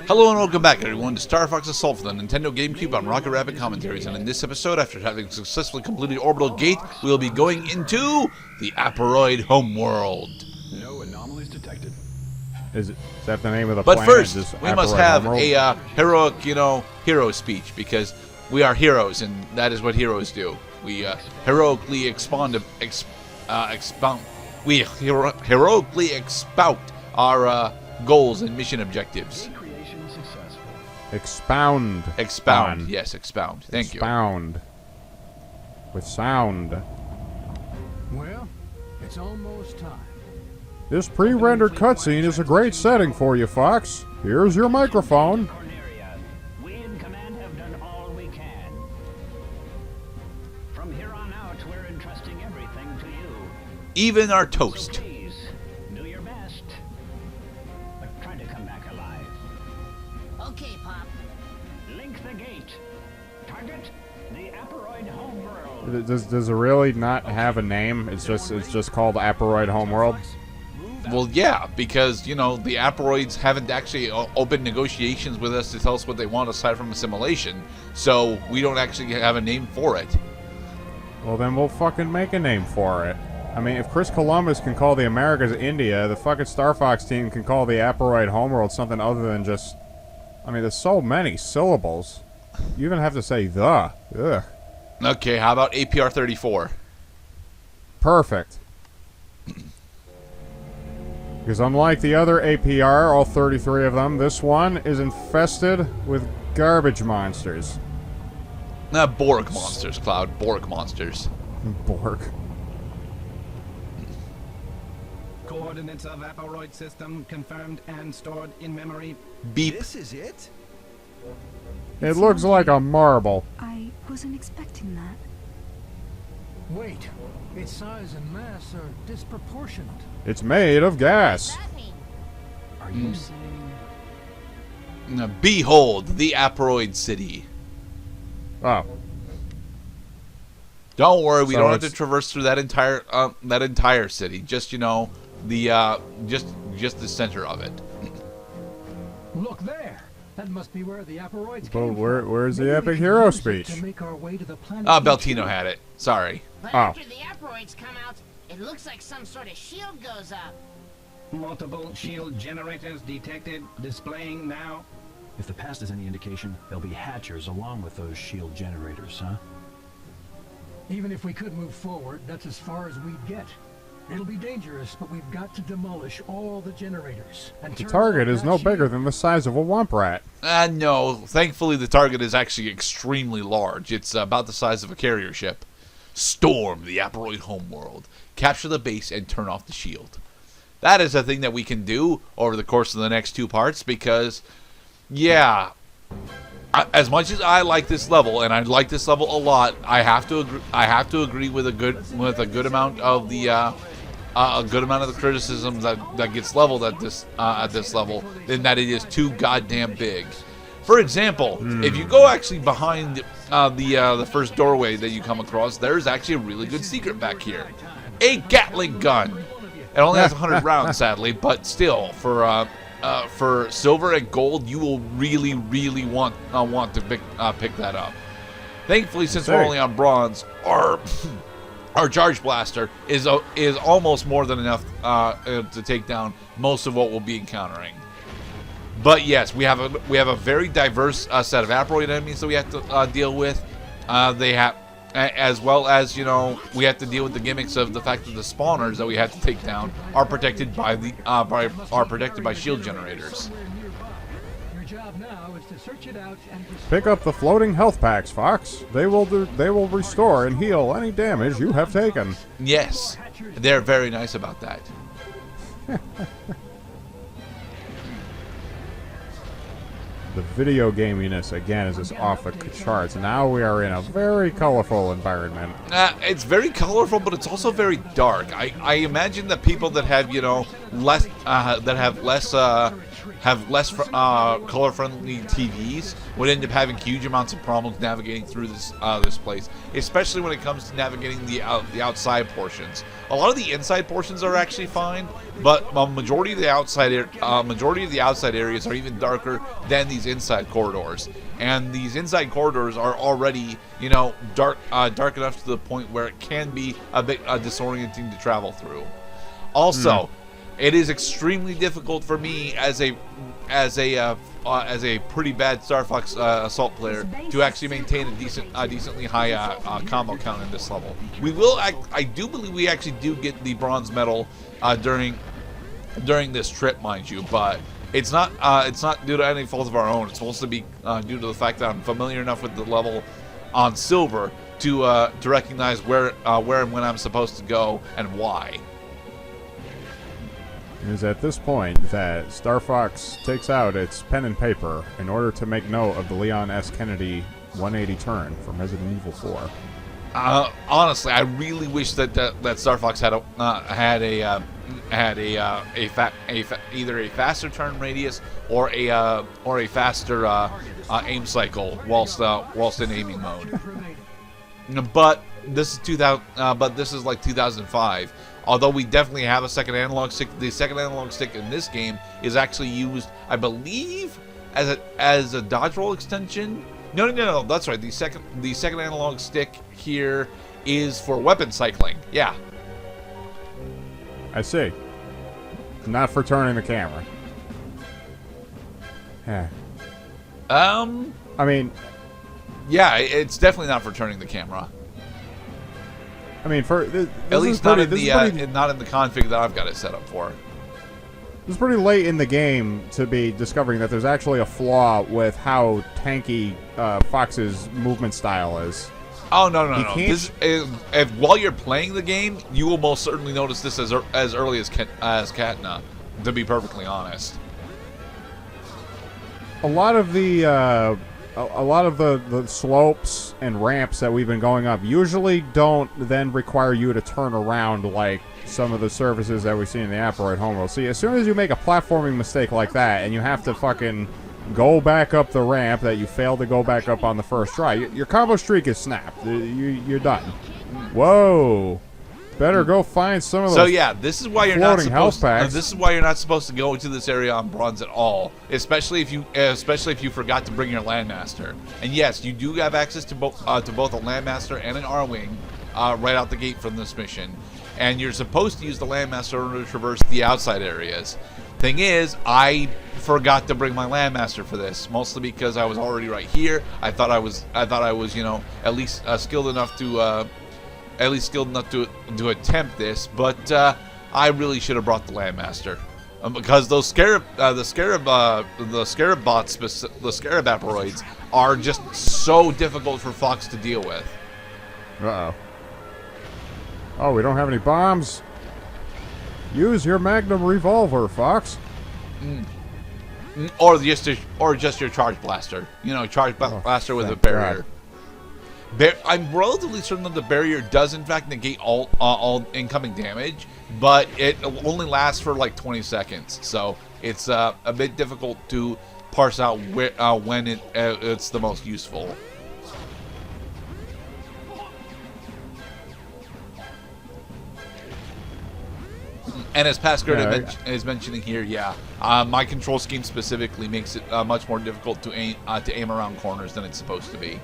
Hello and welcome back, everyone, to StarFox Assault for the Nintendo GameCube on Rocket Rabbit Commentaries. And in this episode, after having successfully completed Orbital Gate, we will be going into the Aparoid Homeworld. No anomalies detected. Is that the name of the But planet? first, we must have a heroic, hero speech, because we are heroes, and that is what heroes do. We heroically heroically expout our goals and mission objectives. Expound. Expound. Yes, expound. Thank you. Expound. With sound. Well, it's almost time. This pre-rendered cutscene is a great setting for you, Fox. Here's your microphone. We in command have done all we can. From here on out, we're entrusting everything to you. Even our So toast. please, do your best. But try to come back alive. Okay, Pop. Link the gate. Target the Aparoid Homeworld. Does it really not have a name? It's just called Aparoid Homeworld. Well, yeah, because, the Aparoids haven't actually opened negotiations with us to tell us what they want aside from assimilation, so we don't actually have a name for it. Well, then we'll fucking make a name for it. I mean, if Chris Columbus can call the Americas India, the fucking Star Fox team can call the Aparoid Homeworld something other than just... I mean, there's so many syllables. You even have to say the. Ugh. Okay, how about APR 34? Perfect. Because unlike the other APR, all 33 of them, this one is infested with garbage monsters. Borg monsters, Cloud. Borg monsters. Borg. Coordinates of Aparoid system confirmed and stored in memory. Beep. This is it? It looks like a marble. I wasn't expecting that. Wait, its size and mass are disproportionate. It's made of gas. Are you saying? Behold, the Aparoid City. Oh. Don't worry, we So don't have to it's- traverse through that entire city. Just, just the center of it. Look there. That must be where the Aparoids But came where's from. the Maybe we epic should hero use it speech? To make our way to the planet. Beltino had it. Sorry. But Oh. after the Aparoids come out, it looks like some sort of shield goes up. Multiple shield generators detected, displaying now. If the past is any indication, there'll be hatchers along with those shield generators, huh? Even if we could move forward, that's as far as we'd get. It'll be dangerous, but we've got to demolish all the generators. And The turn target off is that no bigger shield. than the size of a womp rat. No. Thankfully, the target is actually extremely large. It's about the size of a carrier ship. Storm the Aparoid Homeworld. Capture the base and turn off the shield. That is a thing that we can do over the course of the next two parts because, yeah, as much as I like this level, and I like this level a lot, I have to agree with a good amount of the criticisms that gets leveled at this level, in that it is too goddamn big. For example, if you go actually behind the first doorway that you come across, there's actually a really good secret back here. A Gatling gun. It only has 100 rounds, sadly, but still, for silver and gold, you will really, really want to pick that up. Thankfully, since we're only on bronze, our charge blaster is almost more than enough to take down most of what we'll be encountering. But yes, we have a very diverse set of Aparoid enemies that we have to deal with. They have, as well as we have to deal with the gimmicks of the fact that the spawners that we have to take down are protected by shield generators. Your job now is to search it out and Pick up the floating health packs, Fox. They will restore and heal any damage you have taken. Yes, they're very nice about that. The video gaminess, again, is just off the charts. Now we are in a very colorful environment. It's very colorful, but it's also very dark. I imagine that people that have less have less color-friendly TVs would end up having huge amounts of problems navigating through this place, especially when it comes to navigating the outside portions. A lot of the inside portions are actually fine, but a majority of the outside areas are even darker than these inside corridors. And these inside corridors are already, dark enough to the point where it can be a bit disorienting to travel through. Also, it is extremely difficult for me as a pretty bad StarFox Assault player to actually maintain a decently high combo count in this level. I do believe we actually do get the bronze medal during this trip, mind you, but it's not due to any fault of our own. It's supposed to be due to the fact that I'm familiar enough with the level on silver to recognize where and when I'm supposed to go and why. It is at this point that StarFox takes out its pen and paper in order to make note of the Leon S. Kennedy 180 turn from Resident Evil 4. Honestly, I really wish that StarFox had either a faster turn radius or a faster aim cycle whilst in aiming mode. But this is like 2005. Although we definitely have a second analog stick, the second analog stick in this game is actually used, I believe, as a dodge roll extension. No, that's right. The second analog stick here is for weapon cycling. Yeah. I see. Not for turning the camera. Yeah. I mean, yeah, it's definitely not for turning the camera. I mean, at least not in the config that I've got it set up for. It's pretty late in the game to be discovering that there's actually a flaw with how tanky Fox's movement style is. Oh no! If while you're playing the game, you will most certainly notice this as early as Katna. To be perfectly honest, a lot of the slopes and ramps that we've been going up usually don't then require you to turn around like some of the surfaces that we see in the Aparoid Homeworld. See, as soon as you make a platforming mistake like that and you have to fucking go back up the ramp that you failed to go back up on the first try, your combo streak is snapped. You're done. Whoa. Better go find some of those. So yeah, this is why you're not supposed. Packs. This is why you're not supposed to go into this area on bronze at all, especially if you forgot to bring your landmaster. And yes, you do have access to both a landmaster and an R-wing right out the gate from this mission. And you're supposed to use the landmaster in order to traverse the outside areas. Thing is, I forgot to bring my landmaster for this, mostly because I was already right here. I thought I was, at least skilled enough to. To attempt this, but I really should have brought the landmaster because those the scarab bots, the scarab Aparoids are just so difficult for Fox to deal with. Oh, we don't have any bombs. Use your Magnum revolver, Fox. Or just your charge blaster. Blaster with a barrier. God. I'm relatively certain that the barrier does in fact negate all incoming damage, but it only lasts for like 20 seconds, so it's a bit difficult to parse out when it's the most useful. And as Pascal is mentioning here, my control scheme specifically makes it much more difficult to aim around corners than it's supposed to be.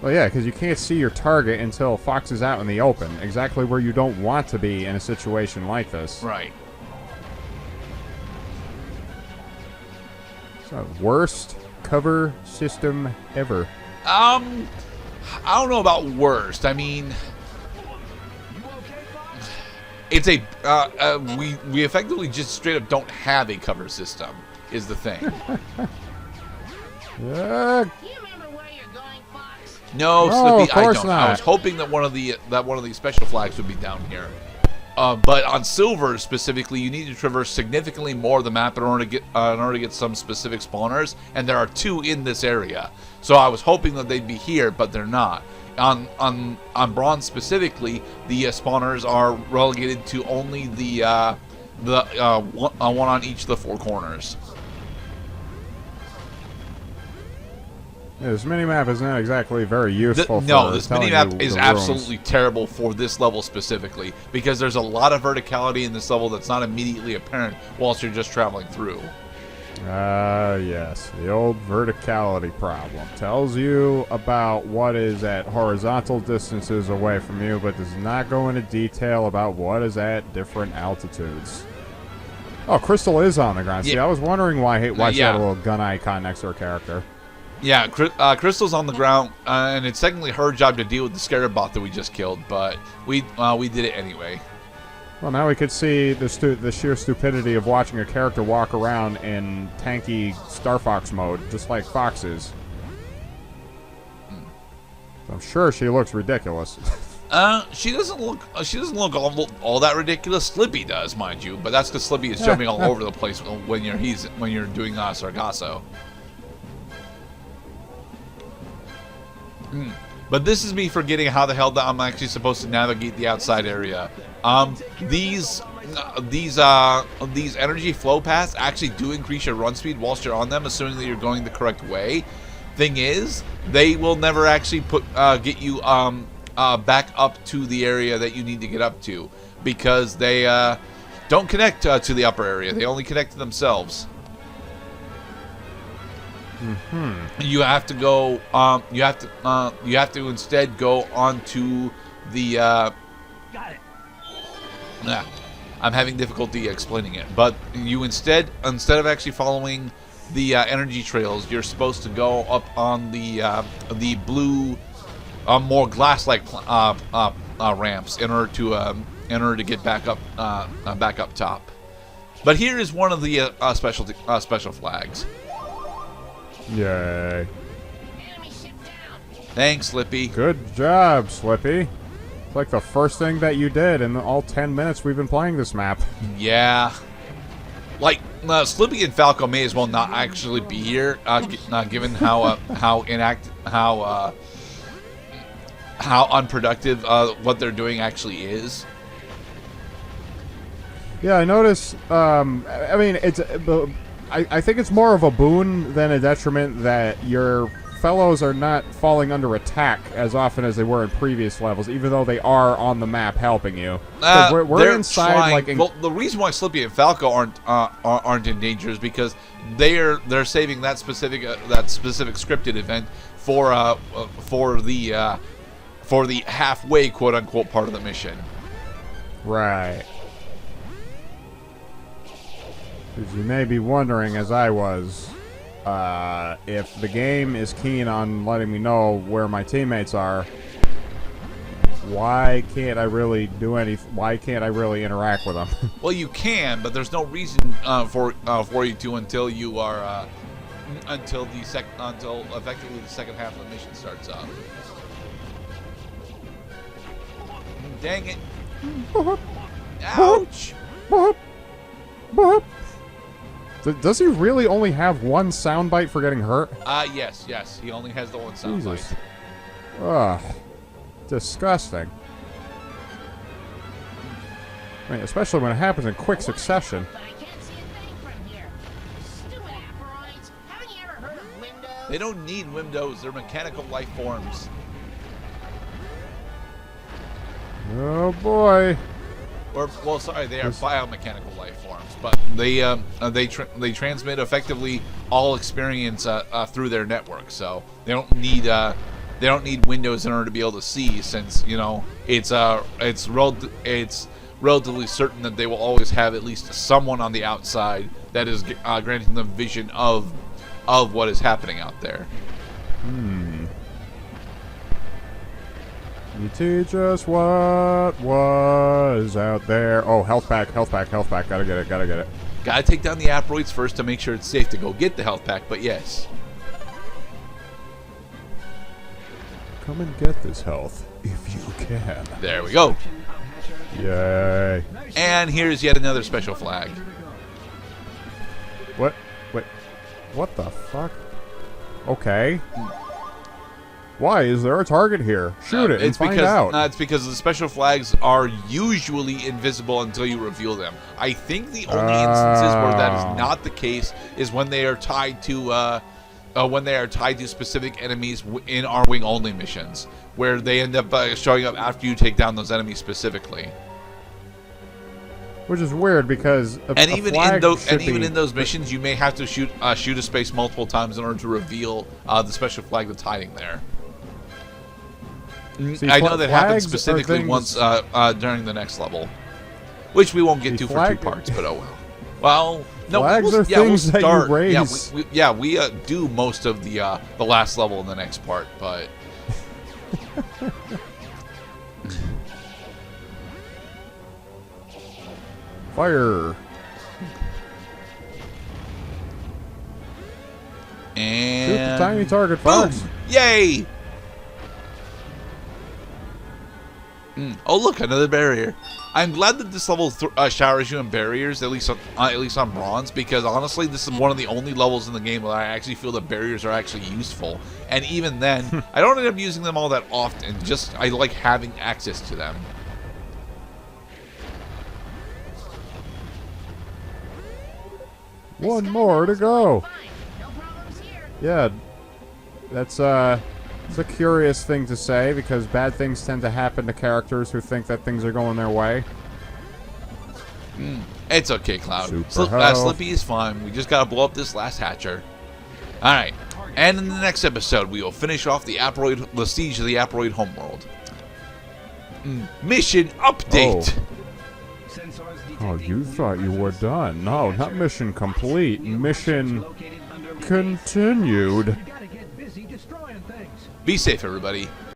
Well, yeah, because you can't see your target until Fox is out in the open, exactly where you don't want to be in a situation like this. Right. So, worst cover system ever. I don't know about worst. I mean, it's we effectively just straight up don't have a cover system, is the thing. No, Slippy, I don't. I was hoping that one of the special flags would be down here. But on silver specifically, you need to traverse significantly more of the map in order to get some specific spawners, and there are 2 in this area. So I was hoping that they'd be here, but they're not. On bronze specifically, the spawners are relegated to only the one on each of the 4 corners. Yeah, this minimap is not exactly very useful. This minimap is absolutely terrible for this level specifically, because there's a lot of verticality in this level that's not immediately apparent whilst you're just traveling through. Yes, the old verticality problem. Tells you about what is at horizontal distances away from you, but does not go into detail about what is at different altitudes. Oh, Crystal is on the ground. See, I was wondering why she had a little gun icon next to her character. Yeah, Crystal's on the ground, and it's technically her job to deal with the Scarab bot that we just killed, but we did it anyway. Well, now we could see the sheer stupidity of watching a character walk around in tanky StarFox mode, just like Fox is. I'm sure she looks ridiculous. She doesn't look all that ridiculous. Slippy does, mind you, but that's because Slippy is jumping all over the place when you're doing Sargasso. But this is me forgetting how the hell I'm actually supposed to navigate the outside area. These energy flow paths actually do increase your run speed whilst you're on them, assuming that you're going the correct way. Thing is, they will never actually get you back up to the area that you need to get up to, because they don't connect to the upper area. They only connect to themselves. You have to go. You have to instead go onto the. Got it. Yeah, I'm having difficulty explaining it, but you instead of actually following the energy trails, you're supposed to go up on the blue, more glass-like ramps in order to get back up top. But here is one of the special flags. Yay. Enemy ship down. Thanks, Slippy. Good job, Slippy. It's like the first thing that you did in all 10 minutes we've been playing this map. Yeah. Like, Slippy and Falco may as well not actually be here, given how unproductive what they're doing actually is. Yeah, I noticed. I mean, I think it's more of a boon than a detriment that your fellows are not falling under attack as often as they were in previous levels, even though they are on the map helping you. We're inside. Well, the reason why Slippy and Falco aren't in danger is because they're saving that specific scripted event for the halfway quote unquote part of the mission. Right. Because you may be wondering, as I was, if the game is keen on letting me know where my teammates are, why can't I really do anything? Why can't I really interact with them? Well, you can, but there's no reason for you to until you are until effectively the second half of the mission starts up. Dang it! Ouch! Does he really only have one soundbite for getting hurt? Yes. He only has the one soundbite. Jesus. Ugh. Disgusting. I mean, especially when it happens in quick succession. But I can't see a thing from here. Stupid Aparoids. Haven't you ever heard of Windows? They don't need windows. They're mechanical life forms. Oh boy. Well, sorry, they are biomechanical life forms, but they transmit effectively all experience through their network. So they don't need windows in order to be able to see, since it's relatively certain that they will always have at least someone on the outside that is granting them vision of what is happening out there. You teach us what was out there. Oh, health pack. Gotta get it. Gotta take down the Aparoids first to make sure it's safe to go get the health pack, but yes. Come and get this health, if you can. There we go. Yay. And here's yet another special flag. What? Wait. What the fuck? Okay. Why is there a target here? Shoot it and find out. It's because the special flags are usually invisible until you reveal them. I think the only instances where that is not the case is when they are tied to when they are tied to specific enemies in Arwing only missions, where they end up showing up after you take down those enemies specifically. Which is weird because even in those missions, you may have to shoot a space multiple times in order to reveal the special flag that's hiding there. See, I know that happened specifically once during the next level, which we won't get to for 2 parts, but oh well. Well, no, flags are things that you raise. We do most of the last level in the next part, but. Fire. And shoot the tiny target, boom! folks. Yay! Oh look, another barrier. I'm glad that this level showers you in barriers, at least on bronze, because honestly, this is one of the only levels in the game where I actually feel that barriers are actually useful. And even then, I don't end up using them all that often. Just I like having access to them. One more to go. Yeah, that's it's a curious thing to say because bad things tend to happen to characters who think that things are going their way. It's okay, Cloud. Slippy is fine. We just gotta blow up this last hatcher. All right, and in the next episode, we will finish off the siege of the Aparoid Homeworld. Mission update. Oh, you thought you were done. No, not mission complete. Mission continued. You gotta get busy destroying things. Be safe, everybody.